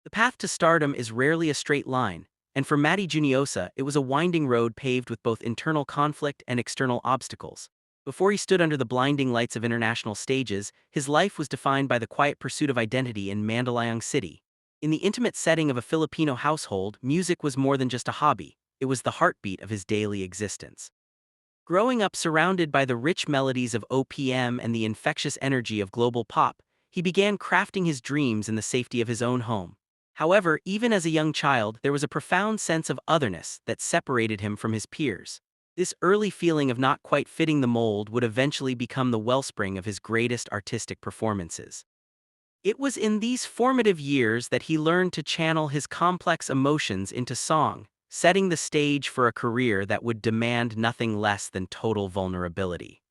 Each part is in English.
The path to stardom is rarely a straight line, and for Matty Juniosa, it was a winding road paved with both internal conflict and external obstacles. Before he stood under the blinding lights of international stages, his life was defined by the quiet pursuit of identity in Mandaluyong City. In the intimate setting of a Filipino household, music was more than just a hobby, it was the heartbeat of his daily existence. Growing up surrounded by the rich melodies of OPM and the infectious energy of global pop, he began crafting his dreams in the safety of his own home. However, even as a young child, there was a profound sense of otherness that separated him from his peers. This early feeling of not quite fitting the mold would eventually become the wellspring of his greatest artistic performances. It was in these formative years that he learned to channel his complex emotions into song, setting the stage for a career that would demand nothing less than total vulnerability.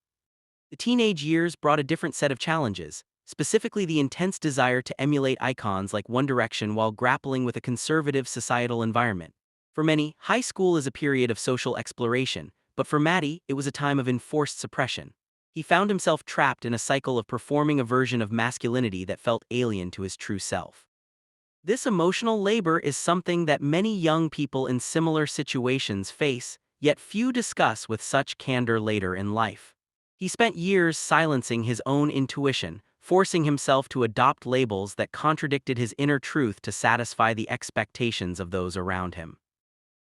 The teenage years brought a different set of challenges, specifically the intense desire to emulate icons like One Direction while grappling with a conservative societal environment. For many, high school is a period of social exploration, but for Matty, it was a time of enforced suppression. He found himself trapped in a cycle of performing a version of masculinity that felt alien to his true self. This emotional labor is something that many young people in similar situations face, yet few discuss with such candor later in life. He spent years silencing his own intuition, forcing himself to adopt labels that contradicted his inner truth to satisfy the expectations of those around him.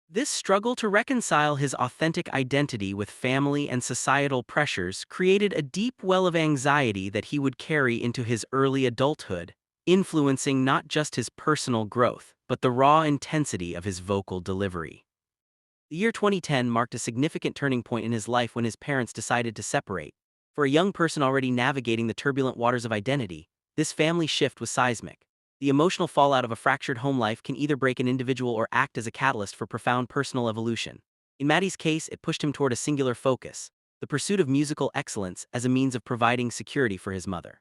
This struggle to reconcile his authentic identity with family and societal pressures created a deep well of anxiety that he would carry into his early adulthood, influencing not just his personal growth, but the raw intensity of his vocal delivery. The year 2010 marked a significant turning point in his life when his parents decided to separate. For a young person already navigating the turbulent waters of identity, this family shift was seismic. The emotional fallout of a fractured home life can either break an individual or act as a catalyst for profound personal evolution. In Matty's case, it pushed him toward a singular focus, the pursuit of musical excellence as a means of providing security for his mother.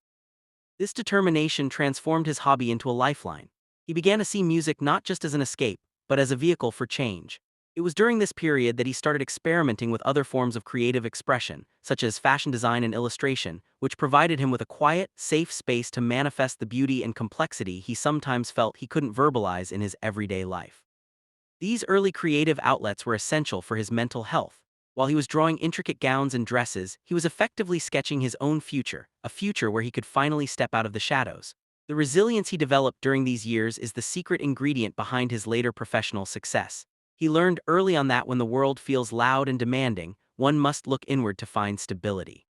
This determination transformed his hobby into a lifeline. He began to see music not just as an escape, but as a vehicle for change. It was during this period that he started experimenting with other forms of creative expression, such as fashion design and illustration, which provided him with a quiet, safe space to manifest the beauty and complexity he sometimes felt he couldn't verbalize in his everyday life. These early creative outlets were essential for his mental health. While he was drawing intricate gowns and dresses, he was effectively sketching his own future, a future where he could finally step out of the shadows. The resilience he developed during these years is the secret ingredient behind his later professional success. He learned early on that when the world feels loud and demanding, one must look inward to find stability.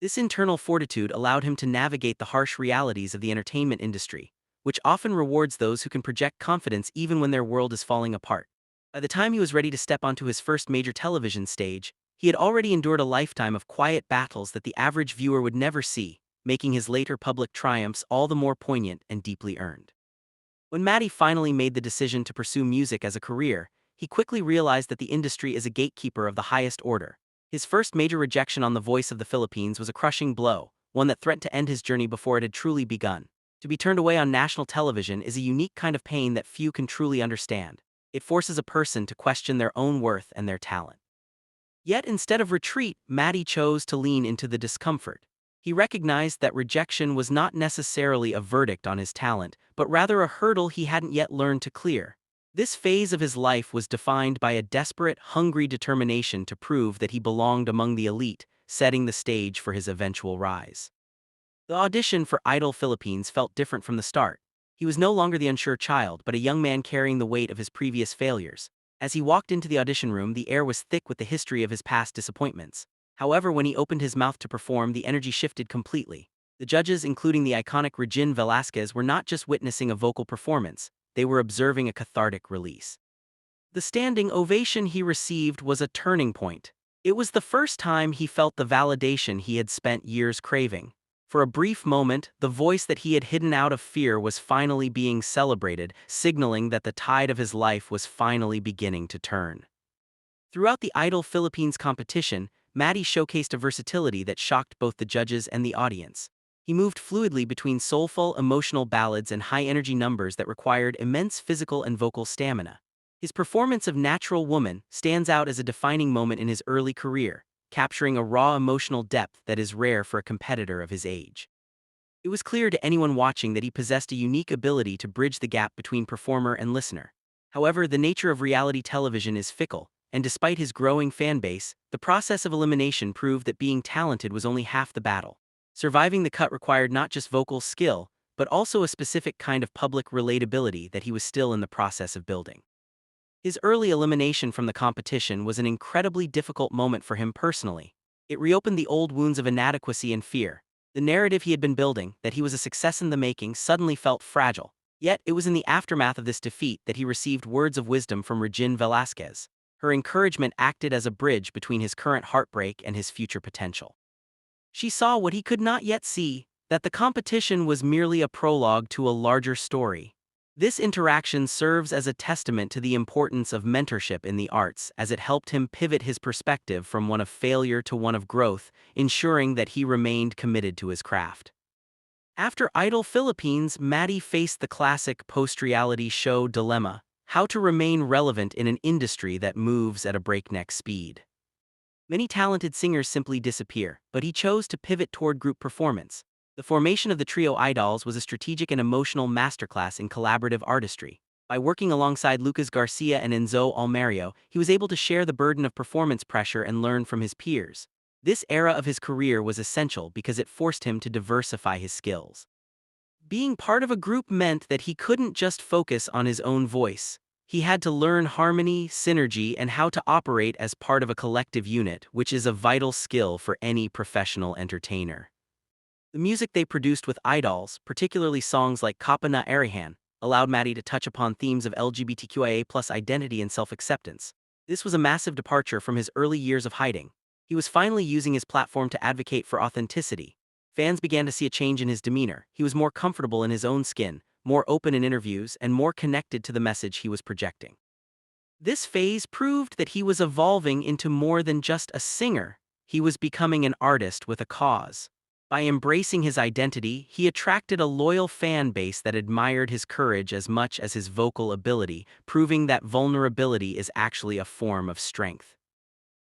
This internal fortitude allowed him to navigate the harsh realities of the entertainment industry, which often rewards those who can project confidence even when their world is falling apart. By the time he was ready to step onto his first major television stage, he had already endured a lifetime of quiet battles that the average viewer would never see, making his later public triumphs all the more poignant and deeply earned. When Matty finally made the decision to pursue music as a career, he quickly realized that the industry is a gatekeeper of the highest order. His first major rejection on The Voice of the Philippines was a crushing blow, one that threatened to end his journey before it had truly begun. To be turned away on national television is a unique kind of pain that few can truly understand. It forces a person to question their own worth and their talent. Yet instead of retreat, Matty chose to lean into the discomfort. He recognized that rejection was not necessarily a verdict on his talent, but rather a hurdle he hadn't yet learned to clear. This phase of his life was defined by a desperate, hungry determination to prove that he belonged among the elite, setting the stage for his eventual rise. The audition for Idol Philippines felt different from the start. He was no longer the unsure child, but a young man carrying the weight of his previous failures. As he walked into the audition room, the air was thick with the history of his past disappointments. However, when he opened his mouth to perform, the energy shifted completely. The judges, including the iconic Regine Velasquez, were not just witnessing a vocal performance, they were observing a cathartic release. The standing ovation he received was a turning point. It was the first time he felt the validation he had spent years craving. For a brief moment, the voice that he had hidden out of fear was finally being celebrated, signaling that the tide of his life was finally beginning to turn. Throughout the Idol Philippines competition, Matty showcased a versatility that shocked both the judges and the audience. He moved fluidly between soulful, emotional ballads and high-energy numbers that required immense physical and vocal stamina. His performance of Natural Woman stands out as a defining moment in his early career, capturing a raw emotional depth that is rare for a competitor of his age. It was clear to anyone watching that he possessed a unique ability to bridge the gap between performer and listener. However, the nature of reality television is fickle, and despite his growing fan base, the process of elimination proved that being talented was only half the battle. Surviving the cut required not just vocal skill, but also a specific kind of public relatability that he was still in the process of building. His early elimination from the competition was an incredibly difficult moment for him personally. It reopened the old wounds of inadequacy and fear. The narrative he had been building, that he was a success in the making, suddenly felt fragile. Yet, it was in the aftermath of this defeat that he received words of wisdom from Regine Velasquez. Her encouragement acted as a bridge between his current heartbreak and his future potential. She saw what he could not yet see, that the competition was merely a prologue to a larger story. This interaction serves as a testament to the importance of mentorship in the arts, as it helped him pivot his perspective from one of failure to one of growth, ensuring that he remained committed to his craft. After Idol Philippines, Matty faced the classic post-reality show dilemma: how to remain relevant in an industry that moves at a breakneck speed. Many talented singers simply disappear, but he chose to pivot toward group performance. The formation of the trio Idols was a strategic and emotional masterclass in collaborative artistry. By working alongside Lucas Garcia and Enzo Almario, he was able to share the burden of performance pressure and learn from his peers. This era of his career was essential because it forced him to diversify his skills. Being part of a group meant that he couldn't just focus on his own voice. He had to learn harmony, synergy, and how to operate as part of a collective unit, which is a vital skill for any professional entertainer. The music they produced with Idols, particularly songs like Kapa na Arihan, allowed Matty to touch upon themes of LGBTQIA+ identity and self-acceptance. This was a massive departure from his early years of hiding. He was finally using his platform to advocate for authenticity. Fans began to see a change in his demeanor. He was more comfortable in his own skin, more open in interviews, and more connected to the message he was projecting. This phase proved that he was evolving into more than just a singer. He was becoming an artist with a cause. By embracing his identity, he attracted a loyal fan base that admired his courage as much as his vocal ability, proving that vulnerability is actually a form of strength.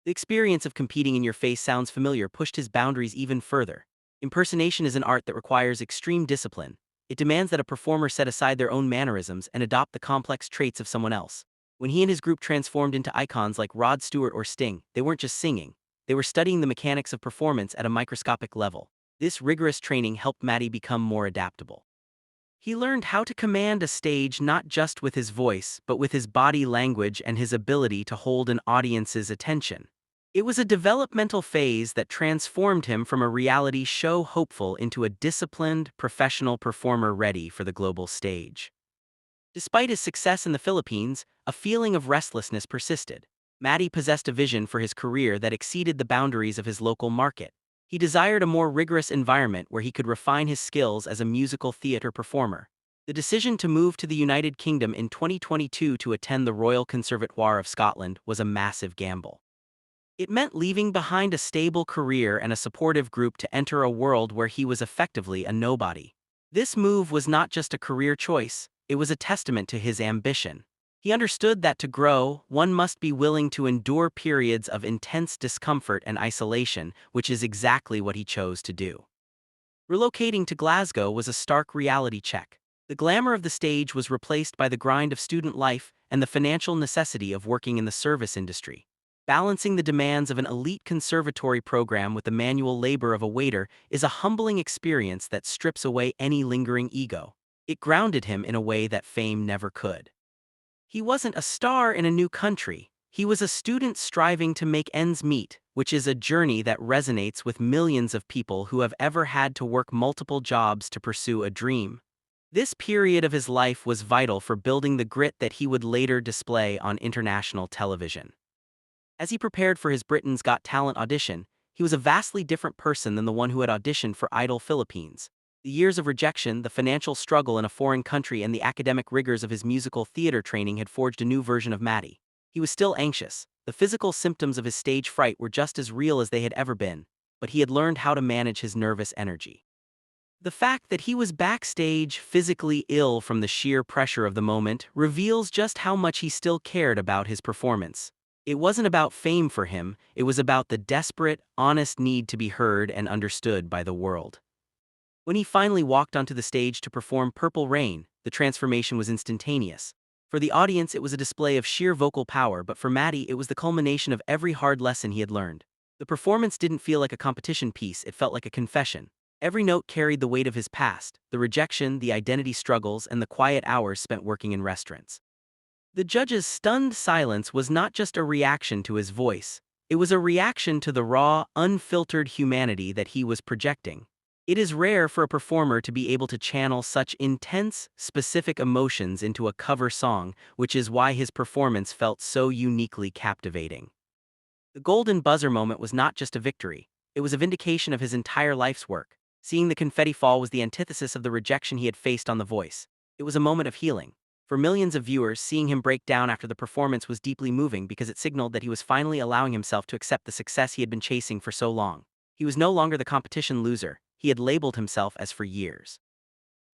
The experience of competing in your face sounds familiar pushed his boundaries even further. Impersonation is an art that requires extreme discipline. It demands that a performer set aside their own mannerisms and adopt the complex traits of someone else. When he and his group transformed into icons like Rod Stewart or Sting, they weren't just singing. They were studying the mechanics of performance at a microscopic level. This rigorous training helped Matty become more adaptable. He learned how to command a stage not just with his voice, but with his body language and his ability to hold an audience's attention. It was a developmental phase that transformed him from a reality show hopeful into a disciplined, professional performer ready for the global stage. Despite his success in the Philippines, a feeling of restlessness persisted. Matty possessed a vision for his career that exceeded the boundaries of his local market. He desired a more rigorous environment where he could refine his skills as a musical theater performer. The decision to move to the United Kingdom in 2022 to attend the Royal Conservatoire of Scotland was a massive gamble. It meant leaving behind a stable career and a supportive group to enter a world where he was effectively a nobody. This move was not just a career choice, it was a testament to his ambition. He understood that to grow, one must be willing to endure periods of intense discomfort and isolation, which is exactly what he chose to do. Relocating to Glasgow was a stark reality check. The glamour of the stage was replaced by the grind of student life and the financial necessity of working in the service industry. Balancing the demands of an elite conservatory program with the manual labor of a waiter is a humbling experience that strips away any lingering ego. It grounded him in a way that fame never could. He wasn't a star in a new country. He was a student striving to make ends meet, which is a journey that resonates with millions of people who have ever had to work multiple jobs to pursue a dream. This period of his life was vital for building the grit that he would later display on international television. As he prepared for his Britain's Got Talent audition, he was a vastly different person than the one who had auditioned for Idol Philippines. The years of rejection, the financial struggle in a foreign country, and the academic rigors of his musical theater training had forged a new version of Matty. He was still anxious. The physical symptoms of his stage fright were just as real as they had ever been, but he had learned how to manage his nervous energy. The fact that he was backstage, physically ill from the sheer pressure of the moment, reveals just how much he still cared about his performance. It wasn't about fame for him, it was about the desperate, honest need to be heard and understood by the world. When he finally walked onto the stage to perform Purple Rain, the transformation was instantaneous. For the audience, it was a display of sheer vocal power, but for Matty, it was the culmination of every hard lesson he had learned. The performance didn't feel like a competition piece, it felt like a confession. Every note carried the weight of his past, the rejection, the identity struggles, and the quiet hours spent working in restaurants. The judge's stunned silence was not just a reaction to his voice, it was a reaction to the raw, unfiltered humanity that he was projecting. It is rare for a performer to be able to channel such intense, specific emotions into a cover song, which is why his performance felt so uniquely captivating. The golden buzzer moment was not just a victory, it was a vindication of his entire life's work. Seeing the confetti fall was the antithesis of the rejection he had faced on The Voice. It was a moment of healing. For millions of viewers, seeing him break down after the performance was deeply moving because it signaled that he was finally allowing himself to accept the success he had been chasing for so long. He was no longer the competition loser he had labeled himself as for years.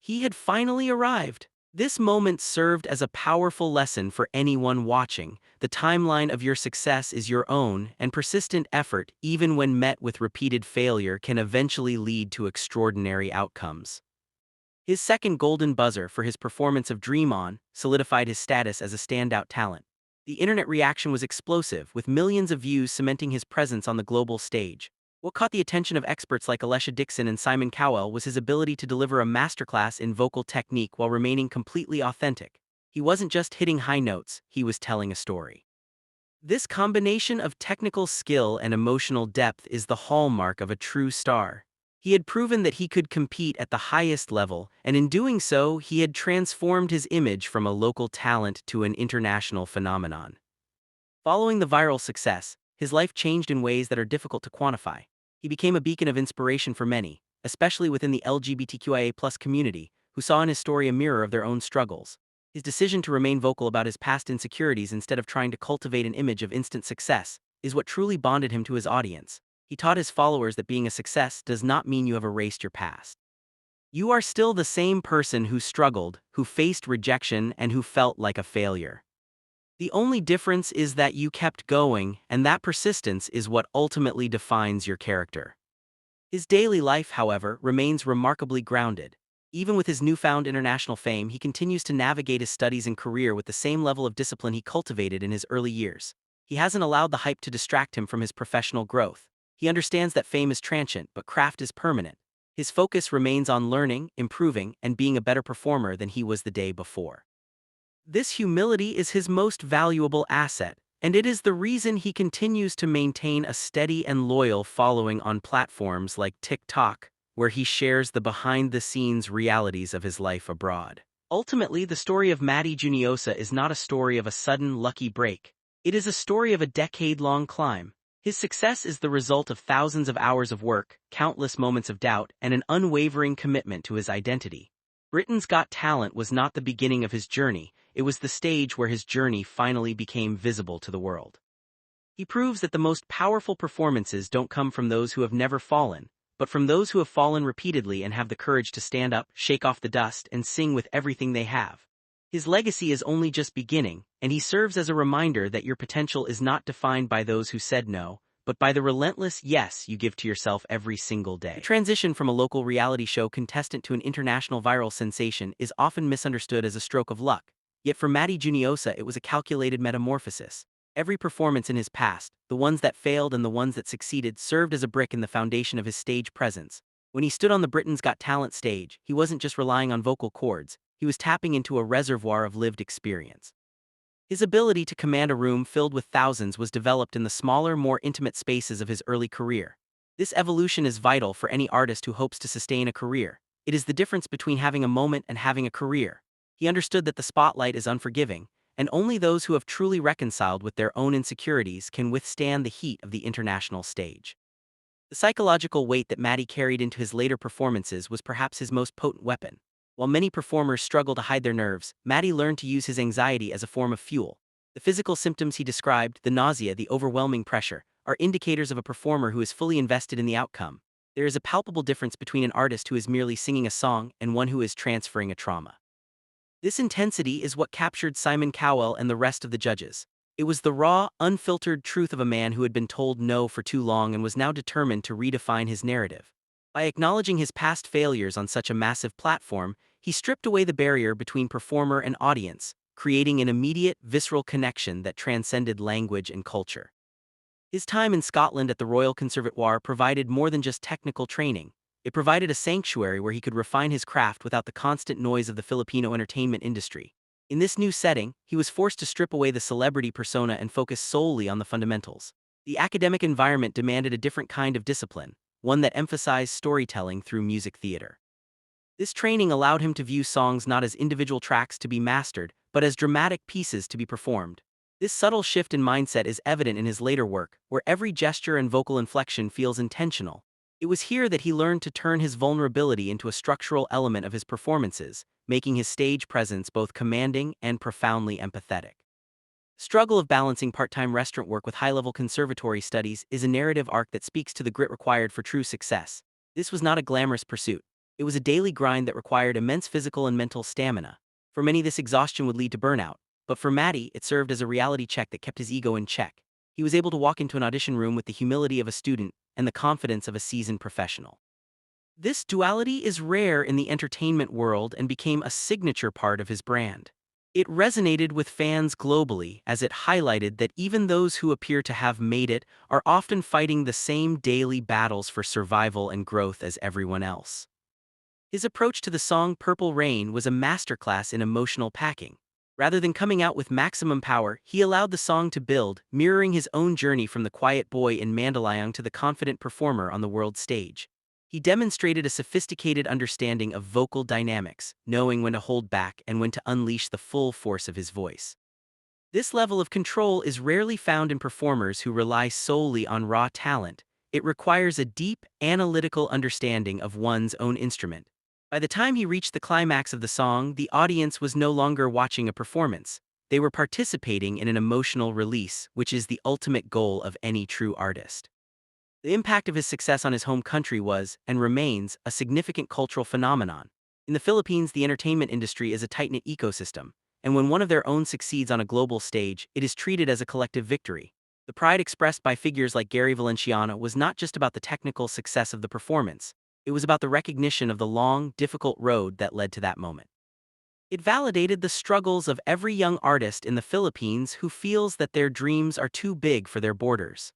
He had finally arrived. This moment served as a powerful lesson for anyone watching. The timeline of your success is your own, and persistent effort, even when met with repeated failure, can eventually lead to extraordinary outcomes. His second golden buzzer for his performance of Dream On solidified his status as a standout talent. The internet reaction was explosive, with millions of views cementing his presence on the global stage. What caught the attention of experts like Alessia Dixon and Simon Cowell was his ability to deliver a masterclass in vocal technique while remaining completely authentic. He wasn't just hitting high notes, he was telling a story. This combination of technical skill and emotional depth is the hallmark of a true star. He had proven that he could compete at the highest level, and in doing so, he had transformed his image from a local talent to an international phenomenon. Following the viral success, his life changed in ways that are difficult to quantify. He became a beacon of inspiration for many, especially within the LGBTQIA+ community, who saw in his story a mirror of their own struggles. His decision to remain vocal about his past insecurities instead of trying to cultivate an image of instant success is what truly bonded him to his audience. He taught his followers that being a success does not mean you have erased your past. You are still the same person who struggled, who faced rejection, and who felt like a failure. The only difference is that you kept going, and that persistence is what ultimately defines your character. His daily life, however, remains remarkably grounded. Even with his newfound international fame, he continues to navigate his studies and career with the same level of discipline he cultivated in his early years. He hasn't allowed the hype to distract him from his professional growth. He understands that fame is transient, but craft is permanent. His focus remains on learning, improving, and being a better performer than he was the day before. This humility is his most valuable asset, and it is the reason he continues to maintain a steady and loyal following on platforms like TikTok, where he shares the behind-the-scenes realities of his life abroad. Ultimately, the story of Matty Juniosa is not a story of a sudden lucky break. It is a story of a decade-long climb. His success is the result of thousands of hours of work, countless moments of doubt, and an unwavering commitment to his identity. Britain's Got Talent was not the beginning of his journey, it was the stage where his journey finally became visible to the world. He proves that the most powerful performances don't come from those who have never fallen, but from those who have fallen repeatedly and have the courage to stand up, shake off the dust, and sing with everything they have. His legacy is only just beginning, and he serves as a reminder that your potential is not defined by those who said no, but by the relentless yes you give to yourself every single day. The transition from a local reality show contestant to an international viral sensation is often misunderstood as a stroke of luck. Yet for Matty Juniosa, it was a calculated metamorphosis. Every performance in his past, the ones that failed and the ones that succeeded, served as a brick in the foundation of his stage presence. When he stood on the Britain's Got Talent stage, he wasn't just relying on vocal cords, he was tapping into a reservoir of lived experience. His ability to command a room filled with thousands was developed in the smaller, more intimate spaces of his early career. This evolution is vital for any artist who hopes to sustain a career. It is the difference between having a moment and having a career. He understood that the spotlight is unforgiving, and only those who have truly reconciled with their own insecurities can withstand the heat of the international stage. The psychological weight that Matty carried into his later performances was perhaps his most potent weapon. While many performers struggle to hide their nerves, Matty learned to use his anxiety as a form of fuel. The physical symptoms he described, the nausea, the overwhelming pressure, are indicators of a performer who is fully invested in the outcome. There is a palpable difference between an artist who is merely singing a song and one who is transferring a trauma. This intensity is what captured Simon Cowell and the rest of the judges. It was the raw, unfiltered truth of a man who had been told no for too long and was now determined to redefine his narrative. By acknowledging his past failures on such a massive platform, he stripped away the barrier between performer and audience, creating an immediate, visceral connection that transcended language and culture. His time in Scotland at the Royal Conservatoire provided more than just technical training. It provided a sanctuary where he could refine his craft without the constant noise of the Filipino entertainment industry. In this new setting, he was forced to strip away the celebrity persona and focus solely on the fundamentals. The academic environment demanded a different kind of discipline, one that emphasized storytelling through music theater. This training allowed him to view songs not as individual tracks to be mastered, but as dramatic pieces to be performed. This subtle shift in mindset is evident in his later work, where every gesture and vocal inflection feels intentional. It was here that he learned to turn his vulnerability into a structural element of his performances, making his stage presence both commanding and profoundly empathetic. Struggle of balancing part-time restaurant work with high-level conservatory studies is a narrative arc that speaks to the grit required for true success. This was not a glamorous pursuit. It was a daily grind that required immense physical and mental stamina. For many, this exhaustion would lead to burnout, but for Matty, it served as a reality check that kept his ego in check. He was able to walk into an audition room with the humility of a student and the confidence of a seasoned professional. This duality is rare in the entertainment world and became a signature part of his brand. It resonated with fans globally as it highlighted that even those who appear to have made it are often fighting the same daily battles for survival and growth as everyone else. His approach to the song Purple Rain was a masterclass in emotional packing. Rather than coming out with maximum power, he allowed the song to build, mirroring his own journey from the quiet boy in Mandaluyong to the confident performer on the world stage. He demonstrated a sophisticated understanding of vocal dynamics, knowing when to hold back and when to unleash the full force of his voice. This level of control is rarely found in performers who rely solely on raw talent. It requires a deep, analytical understanding of one's own instrument. By the time he reached the climax of the song, the audience was no longer watching a performance. They were participating in an emotional release, which is the ultimate goal of any true artist. The impact of his success on his home country was, and remains, a significant cultural phenomenon. In the Philippines, the entertainment industry is a tight-knit ecosystem, and when one of their own succeeds on a global stage, it is treated as a collective victory. The pride expressed by figures like Gary Valenciano was not just about the technical success of the performance. It was about the recognition of the long, difficult road that led to that moment. It validated the struggles of every young artist in the Philippines who feels that their dreams are too big for their borders.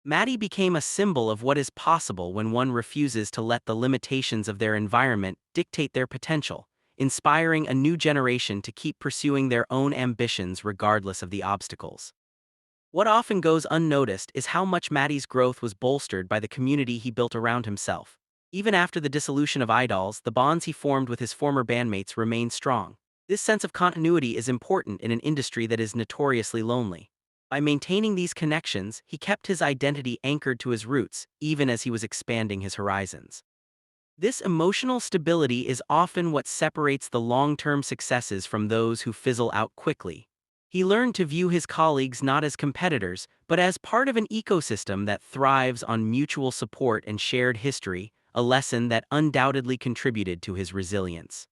Matty became a symbol of what is possible when one refuses to let the limitations of their environment dictate their potential, inspiring a new generation to keep pursuing their own ambitions regardless of the obstacles. What often goes unnoticed is how much Matty's growth was bolstered by the community he built around himself. Even after the dissolution of Idols, the bonds he formed with his former bandmates remained strong. This sense of continuity is important in an industry that is notoriously lonely. By maintaining these connections, he kept his identity anchored to his roots, even as he was expanding his horizons. This emotional stability is often what separates the long-term successes from those who fizzle out quickly. He learned to view his colleagues not as competitors, but as part of an ecosystem that thrives on mutual support and shared history, a lesson that undoubtedly contributed to his resilience.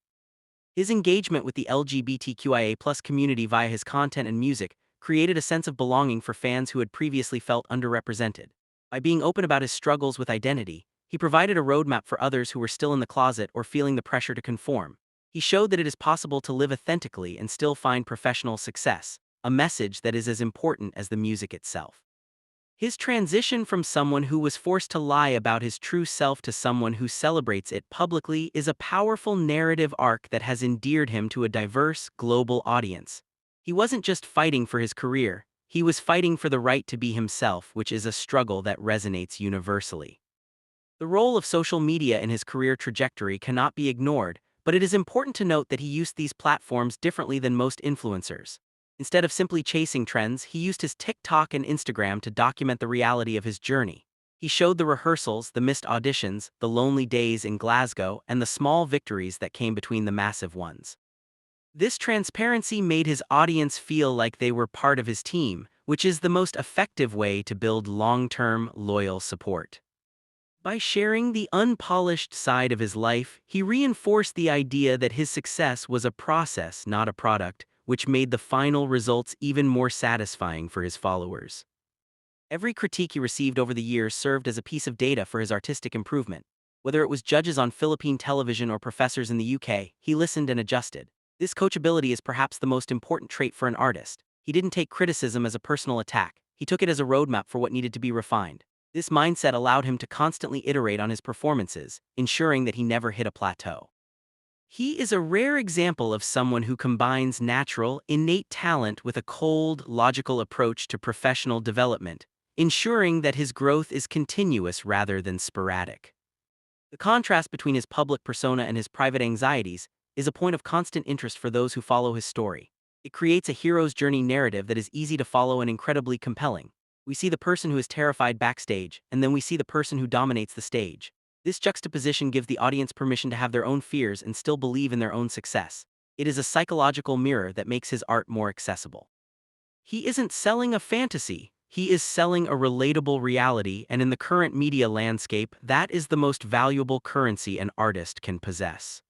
His engagement with the LGBTQIA+ community via his content and music created a sense of belonging for fans who had previously felt underrepresented. By being open about his struggles with identity, he provided a roadmap for others who were still in the closet or feeling the pressure to conform. He showed that it is possible to live authentically and still find professional success, a message that is as important as the music itself. His transition from someone who was forced to lie about his true self to someone who celebrates it publicly is a powerful narrative arc that has endeared him to a diverse, global audience. He wasn't just fighting for his career, he was fighting for the right to be himself, which is a struggle that resonates universally. The role of social media in his career trajectory cannot be ignored, but it is important to note that he used these platforms differently than most influencers. Instead of simply chasing trends, he used his TikTok and Instagram to document the reality of his journey. He showed the rehearsals, the missed auditions, the lonely days in Glasgow, and the small victories that came between the massive ones. This transparency made his audience feel like they were part of his team, which is the most effective way to build long-term, loyal support. By sharing the unpolished side of his life, he reinforced the idea that his success was a process, not a product, which made the final results even more satisfying for his followers. Every critique he received over the years served as a piece of data for his artistic improvement. Whether it was judges on Philippine television or professors in the UK, he listened and adjusted. This coachability is perhaps the most important trait for an artist. He didn't take criticism as a personal attack, he took it as a roadmap for what needed to be refined. This mindset allowed him to constantly iterate on his performances, ensuring that he never hit a plateau. He is a rare example of someone who combines natural, innate talent with a cold, logical approach to professional development, ensuring that his growth is continuous rather than sporadic. The contrast between his public persona and his private anxieties is a point of constant interest for those who follow his story. It creates a hero's journey narrative that is easy to follow and incredibly compelling. We see the person who is terrified backstage, and then we see the person who dominates the stage. This juxtaposition gives the audience permission to have their own fears and still believe in their own success. It is a psychological mirror that makes his art more accessible. He isn't selling a fantasy, he is selling a relatable reality, and in the current media landscape, that is the most valuable currency an artist can possess.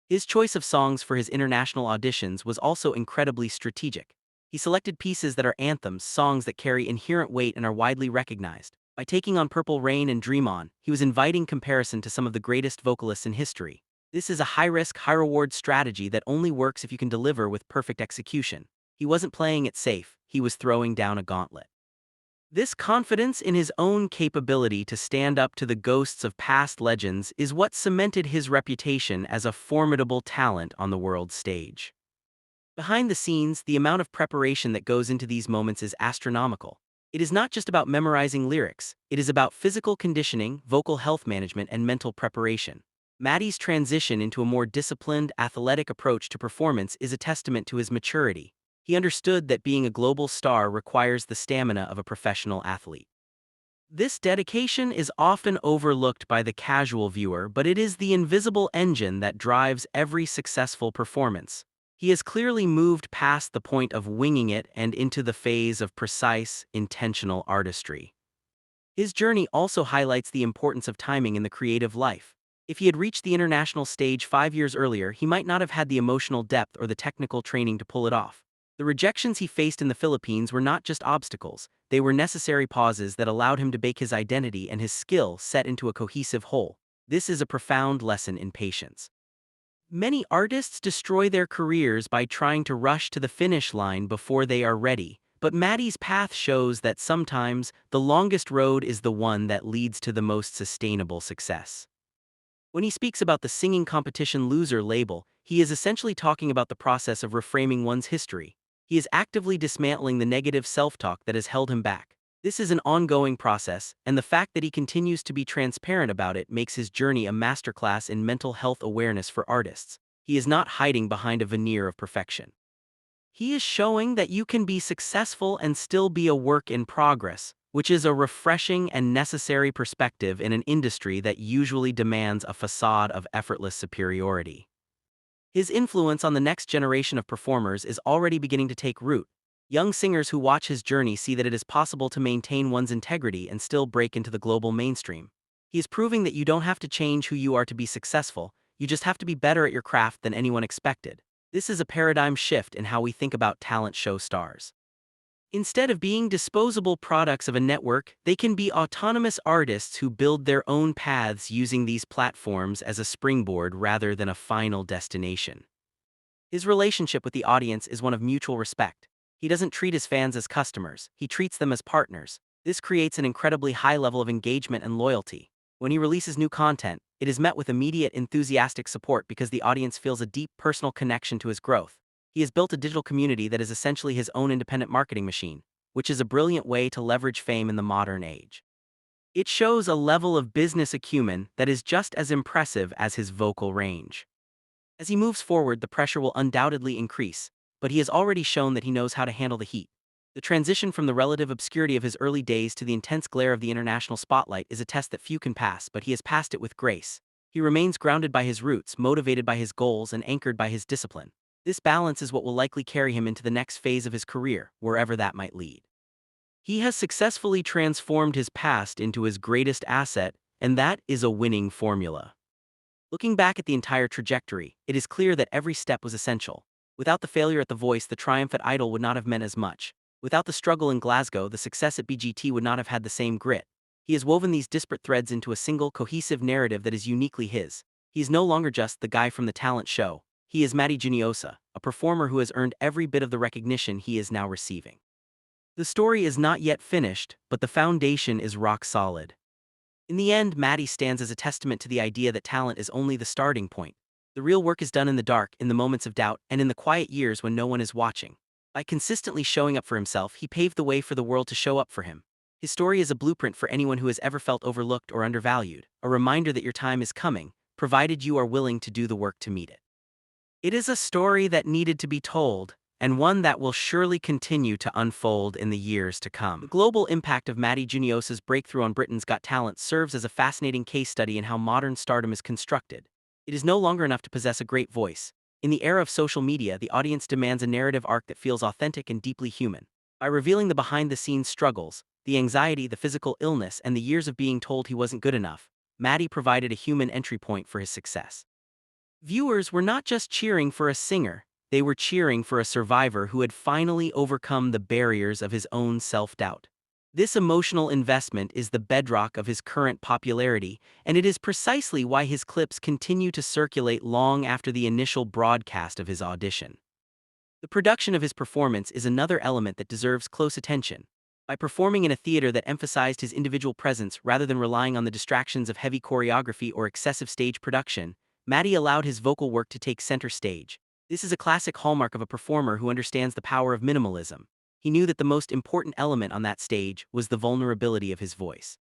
His choice of songs for his international auditions was also incredibly strategic. He selected pieces that are anthems, songs that carry inherent weight and are widely recognized. By taking on Purple Rain and Dream On, he was inviting comparison to some of the greatest vocalists in history. This is a high-risk, high-reward strategy that only works if you can deliver with perfect execution. He wasn't playing it safe, he was throwing down a gauntlet. This confidence in his own capability to stand up to the ghosts of past legends is what cemented his reputation as a formidable talent on the world stage. Behind the scenes, the amount of preparation that goes into these moments is astronomical. It is not just about memorizing lyrics, it is about physical conditioning, vocal health management, and mental preparation. Matty's transition into a more disciplined, athletic approach to performance is a testament to his maturity. He understood that being a global star requires the stamina of a professional athlete. This dedication is often overlooked by the casual viewer, but it is the invisible engine that drives every successful performance. He has clearly moved past the point of winging it and into the phase of precise, intentional artistry. His journey also highlights the importance of timing in the creative life. If he had reached the international stage 5 years earlier, he might not have had the emotional depth or the technical training to pull it off. The rejections he faced in the Philippines were not just obstacles, they were necessary pauses that allowed him to bake his identity and his skill set into a cohesive whole. This is a profound lesson in patience. Many artists destroy their careers by trying to rush to the finish line before they are ready, but Matty's path shows that sometimes the longest road is the one that leads to the most sustainable success. When he speaks about the singing competition loser label, he is essentially talking about the process of reframing one's history. He is actively dismantling the negative self-talk that has held him back. This is an ongoing process, and the fact that he continues to be transparent about it makes his journey a masterclass in mental health awareness for artists. He is not hiding behind a veneer of perfection. He is showing that you can be successful and still be a work in progress, which is a refreshing and necessary perspective in an industry that usually demands a facade of effortless superiority. His influence on the next generation of performers is already beginning to take root. Young singers who watch his journey see that it is possible to maintain one's integrity and still break into the global mainstream. He is proving that you don't have to change who you are to be successful, you just have to be better at your craft than anyone expected. This is a paradigm shift in how we think about talent show stars. Instead of being disposable products of a network, they can be autonomous artists who build their own paths using these platforms as a springboard rather than a final destination. His relationship with the audience is one of mutual respect. He doesn't treat his fans as customers, he treats them as partners. This creates an incredibly high level of engagement and loyalty. When he releases new content, it is met with immediate enthusiastic support because the audience feels a deep personal connection to his growth. He has built a digital community that is essentially his own independent marketing machine, which is a brilliant way to leverage fame in the modern age. It shows a level of business acumen that is just as impressive as his vocal range. As he moves forward, the pressure will undoubtedly increase, but he has already shown that he knows how to handle the heat. The transition from the relative obscurity of his early days to the intense glare of the international spotlight is a test that few can pass, but he has passed it with grace. He remains grounded by his roots, motivated by his goals, and anchored by his discipline. This balance is what will likely carry him into the next phase of his career, wherever that might lead. He has successfully transformed his past into his greatest asset, and that is a winning formula. Looking back at the entire trajectory, it is clear that every step was essential. Without the failure at The Voice, the triumph at Idol would not have meant as much. Without the struggle in Glasgow, the success at BGT would not have had the same grit. He has woven these disparate threads into a single, cohesive narrative that is uniquely his. He is no longer just the guy from the talent show. He is Matty Juniosa, a performer who has earned every bit of the recognition he is now receiving. The story is not yet finished, but the foundation is rock solid. In the end, Matty stands as a testament to the idea that talent is only the starting point. The real work is done in the dark, in the moments of doubt, and in the quiet years when no one is watching. By consistently showing up for himself, he paved the way for the world to show up for him. His story is a blueprint for anyone who has ever felt overlooked or undervalued, a reminder that your time is coming, provided you are willing to do the work to meet it. It is a story that needed to be told, and one that will surely continue to unfold in the years to come. The global impact of Matty Juniosa's breakthrough on Britain's Got Talent serves as a fascinating case study in how modern stardom is constructed. It is no longer enough to possess a great voice. In the era of social media, the audience demands a narrative arc that feels authentic and deeply human. By revealing the behind-the-scenes struggles, the anxiety, the physical illness, and the years of being told he wasn't good enough, Matty provided a human entry point for his success. Viewers were not just cheering for a singer, they were cheering for a survivor who had finally overcome the barriers of his own self-doubt. This emotional investment is the bedrock of his current popularity, and it is precisely why his clips continue to circulate long after the initial broadcast of his audition. The production of his performance is another element that deserves close attention. By performing in a theater that emphasized his individual presence rather than relying on the distractions of heavy choreography or excessive stage production, Matty allowed his vocal work to take center stage. This is a classic hallmark of a performer who understands the power of minimalism. He knew that the most important element on that stage was the vulnerability of his voice.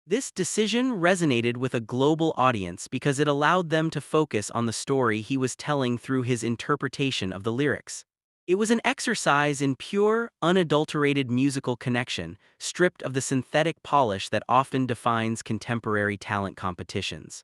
This decision resonated with a global audience because it allowed them to focus on the story he was telling through his interpretation of the lyrics. It was an exercise in pure, unadulterated musical connection, stripped of the synthetic polish that often defines contemporary talent competitions.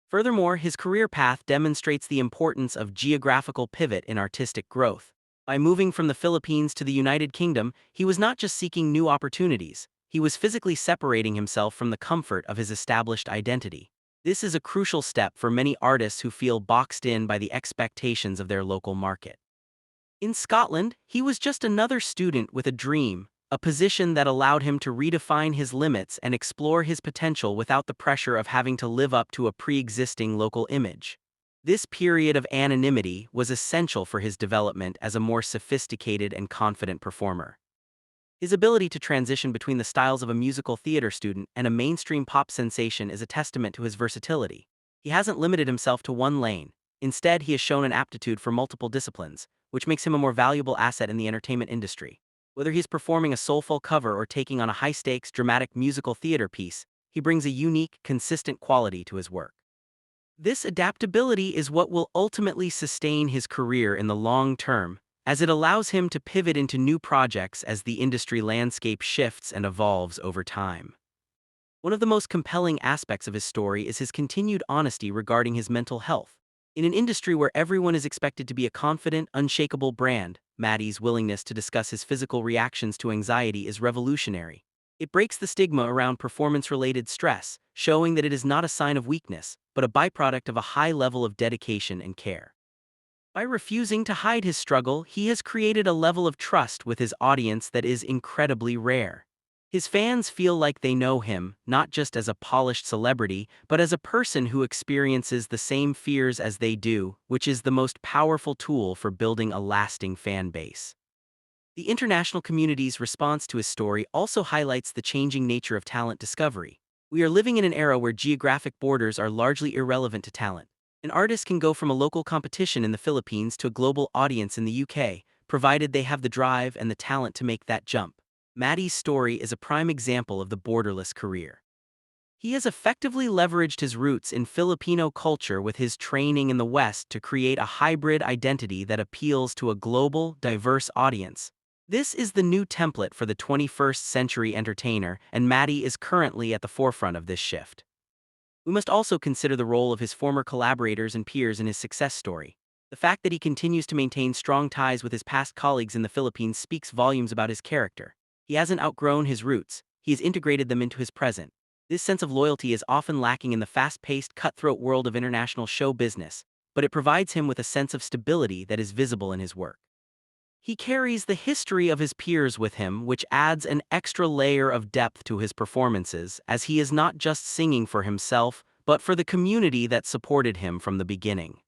Furthermore, his career path demonstrates the importance of geographical pivot in artistic growth. By moving from the Philippines to the United Kingdom, he was not just seeking new opportunities, he was physically separating himself from the comfort of his established identity. This is a crucial step for many artists who feel boxed in by the expectations of their local market. In Scotland, he was just another student with a dream, a position that allowed him to redefine his limits and explore his potential without the pressure of having to live up to a pre-existing local image. This period of anonymity was essential for his development as a more sophisticated and confident performer. His ability to transition between the styles of a musical theater student and a mainstream pop sensation is a testament to his versatility. He hasn't limited himself to one lane. Instead, he has shown an aptitude for multiple disciplines, which makes him a more valuable asset in the entertainment industry. Whether he's performing a soulful cover or taking on a high-stakes, dramatic musical theater piece, he brings a unique, consistent quality to his work. This adaptability is what will ultimately sustain his career in the long term, as it allows him to pivot into new projects as the industry landscape shifts and evolves over time. One of the most compelling aspects of his story is his continued honesty regarding his mental health. In an industry where everyone is expected to be a confident, unshakable brand, Matty's willingness to discuss his physical reactions to anxiety is revolutionary. It breaks the stigma around performance-related stress, showing that it is not a sign of weakness, but a byproduct of a high level of dedication and care. By refusing to hide his struggle, he has created a level of trust with his audience that is incredibly rare. His fans feel like they know him, not just as a polished celebrity, but as a person who experiences the same fears as they do, which is the most powerful tool for building a lasting fan base. The international community's response to his story also highlights the changing nature of talent discovery. We are living in an era where geographic borders are largely irrelevant to talent. An artist can go from a local competition in the Philippines to a global audience in the UK, provided they have the drive and the talent to make that jump. Matty's story is a prime example of the borderless career. He has effectively leveraged his roots in Filipino culture with his training in the West to create a hybrid identity that appeals to a global, diverse audience. This is the new template for the 21st century entertainer, and Matty is currently at the forefront of this shift. We must also consider the role of his former collaborators and peers in his success story. The fact that he continues to maintain strong ties with his past colleagues in the Philippines speaks volumes about his character. He hasn't outgrown his roots, he has integrated them into his present. This sense of loyalty is often lacking in the fast-paced, cutthroat world of international show business, but it provides him with a sense of stability that is visible in his work. He carries the history of his peers with him, which adds an extra layer of depth to his performances, as he is not just singing for himself, but for the community that supported him from the beginning.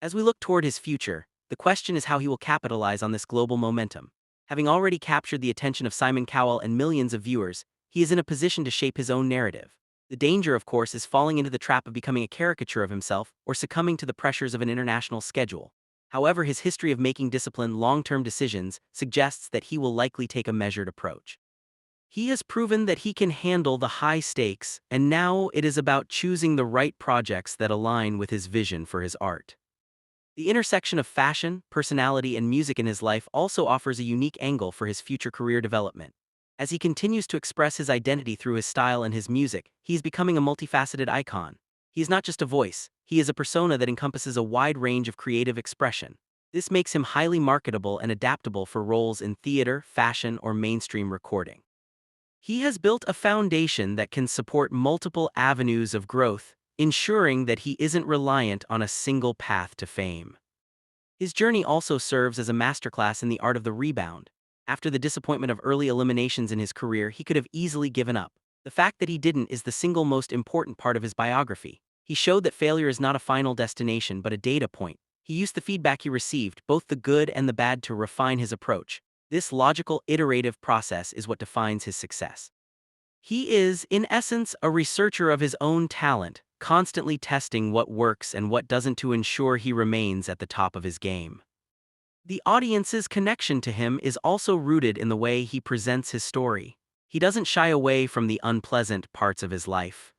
As we look toward his future, the question is how he will capitalize on this global momentum. Having already captured the attention of Simon Cowell and millions of viewers, he is in a position to shape his own narrative. The danger, of course, is falling into the trap of becoming a caricature of himself or succumbing to the pressures of an international schedule. However, his history of making disciplined, long-term decisions suggests that he will likely take a measured approach. He has proven that he can handle the high stakes, and now it is about choosing the right projects that align with his vision for his art. The intersection of fashion, personality, and music in his life also offers a unique angle for his future career development. As he continues to express his identity through his style and his music, he is becoming a multifaceted icon. He is not just a voice, he is a persona that encompasses a wide range of creative expression. This makes him highly marketable and adaptable for roles in theater, fashion, or mainstream recording. He has built a foundation that can support multiple avenues of growth, ensuring that he isn't reliant on a single path to fame. His journey also serves as a masterclass in the art of the rebound. After the disappointment of early eliminations in his career, he could have easily given up. The fact that he didn't is the single most important part of his biography. He showed that failure is not a final destination but a data point. He used the feedback he received, both the good and the bad, to refine his approach. This logical, iterative process is what defines his success. He is, in essence, a researcher of his own talent, constantly testing what works and what doesn't to ensure he remains at the top of his game. The audience's connection to him is also rooted in the way he presents his story. He doesn't shy away from the unpleasant parts of his life.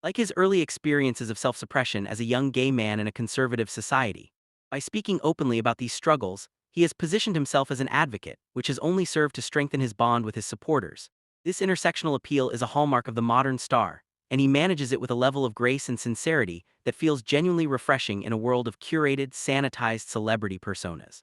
Like his early experiences of self-suppression as a young gay man in a conservative society. By speaking openly about these struggles, he has positioned himself as an advocate, which has only served to strengthen his bond with his supporters. This intersectional appeal is a hallmark of the modern star, and he manages it with a level of grace and sincerity that feels genuinely refreshing in a world of curated, sanitized celebrity personas.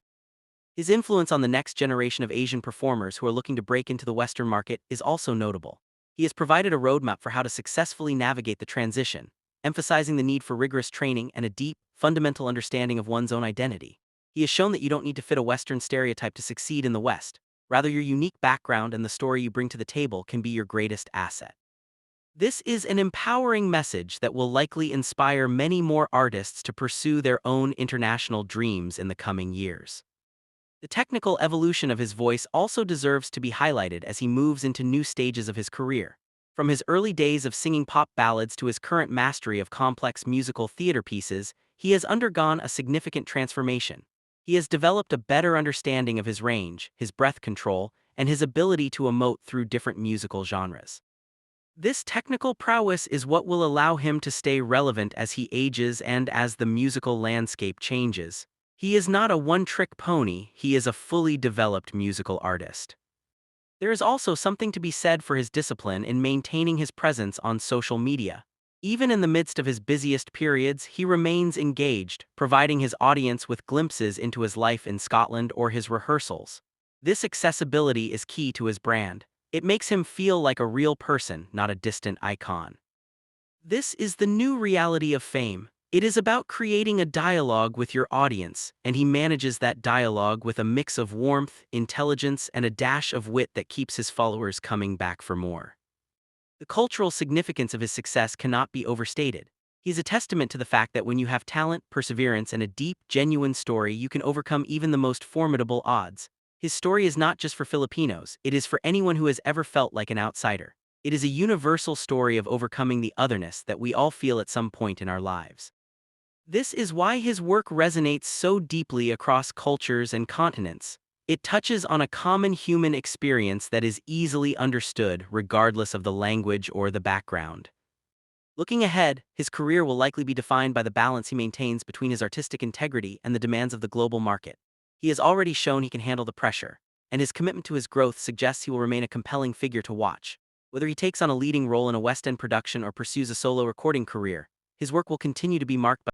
His influence on the next generation of Asian performers who are looking to break into the Western market is also notable. He has provided a roadmap for how to successfully navigate the transition, emphasizing the need for rigorous training and a deep, fundamental understanding of one's own identity. He has shown that you don't need to fit a Western stereotype to succeed in the West. Rather, your unique background and the story you bring to the table can be your greatest asset. This is an empowering message that will likely inspire many more artists to pursue their own international dreams in the coming years. The technical evolution of his voice also deserves to be highlighted as he moves into new stages of his career. From his early days of singing pop ballads to his current mastery of complex musical theater pieces, he has undergone a significant transformation. He has developed a better understanding of his range, his breath control, and his ability to emote through different musical genres. This technical prowess is what will allow him to stay relevant as he ages and as the musical landscape changes. He is not a one-trick pony, he is a fully developed musical artist. There is also something to be said for his discipline in maintaining his presence on social media. Even in the midst of his busiest periods, he remains engaged, providing his audience with glimpses into his life in Scotland or his rehearsals. This accessibility is key to his brand. It makes him feel like a real person, not a distant icon. This is the new reality of fame. It is about creating a dialogue with your audience, and he manages that dialogue with a mix of warmth, intelligence, and a dash of wit that keeps his followers coming back for more. The cultural significance of his success cannot be overstated. He is a testament to the fact that when you have talent, perseverance, and a deep, genuine story, you can overcome even the most formidable odds. His story is not just for Filipinos, it is for anyone who has ever felt like an outsider. It is a universal story of overcoming the otherness that we all feel at some point in our lives. This is why his work resonates so deeply across cultures and continents. It touches on a common human experience that is easily understood regardless of the language or the background. Looking ahead, his career will likely be defined by the balance he maintains between his artistic integrity and the demands of the global market. He has already shown he can handle the pressure, and his commitment to his growth suggests he will remain a compelling figure to watch. Whether he takes on a leading role in a West End production or pursues a solo recording career, his work will continue to be marked by